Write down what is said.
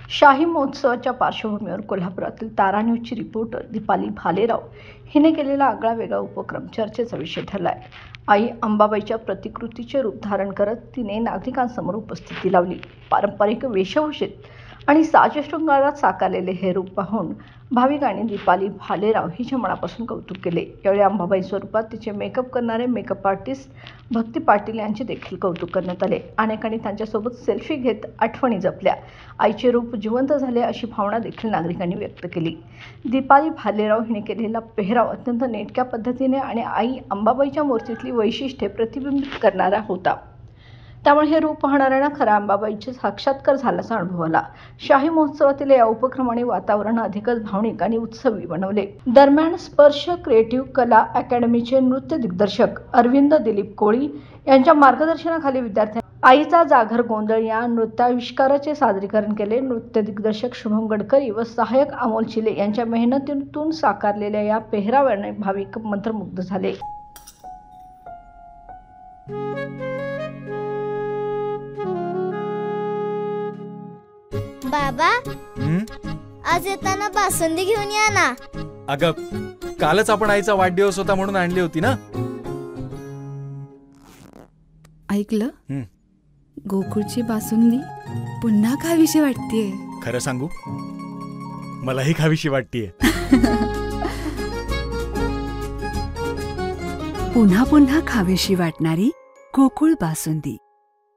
शाही महोत्सवाच्या पार्श्वभूमीवर कोल्हापुरातील तारा न्यूजची रिपोर्टर दीपाली भालेराव हिने केलेला आगळा वेगळा उपक्रम चर्चेचा विषय ठरलाय। आई अंबाबाईच्या प्रतिकृतीचे रूप धारण करत तिने नागरिकांसमोर उपस्थिती लावली। पारंपरिक वेशभूषेत आणि साजशृंगारात साकारलेले हे रूप पाहून भाविकांनी दीपाली भालेराव हिच्या मनापासून कौतुक केले। यावेळी अंबाबाई स्वरूपात तिचे मेकअप करणारे मेकअप आर्टिस्ट भक्ती पाटील यांचे देखील कौतुक करण्यात आले। अनेकांनी त्यांच्यासोबत सेल्फी घेत आठवणी जपल्या। आईचे रूप जिवंत झाले अशी भावना देखील नागरिकांनी व्यक्त केली। दीपाली भालेराव हिने केलेला पेहराव अत्यंत नेटक्या पद्धतीने आणि आई अंबाबाईच्या मूर्तीतली वैशिष्ट्ये प्रतिबिंबित करणारा होता। त्यामुळे हे रूप पाहणाऱ्यांना खऱ्या अंबाबाईचे साक्षात्कार झाल्याचा अनुभव आला। शाही महोत्सवातील या उपक्रमाने वातावरण अधिकच भावनिक आणि उत्सवी बनवले। दरम्यान स्पर्श क्रिएटिव्ह कला अकॅडमीचे नृत्य दिग्दर्शक अरविंद दिलीप कोळी यांच्या मार्गदर्शनाखाली विद्यार्थ्यांनी आईचा जागर गोंधळ या नृत्याविष्काराचे सादरीकरण केले। नृत्य दिग्दर्शक शुभम गडकरी व सहाय्यक अमोल चिले यांच्या मेहनतीतून साकारलेल्या या पेहरावाने भाविक मंत्रमुग्ध झाले। बाबा, आज येताना बासुंदी घेऊन या ना। अगं, कालच आपण आईचा वाढदिवस होता म्हणून आणली होती ना। ऐकलं, गोकुळची बासुंदी पुन्हा खावीशी वाटतेय। खरं सांगू, मलाही खावीशी वाटतेय। पुन्हा पुन्हा खावीशी वाटणारी गोकुळ बासुंदी।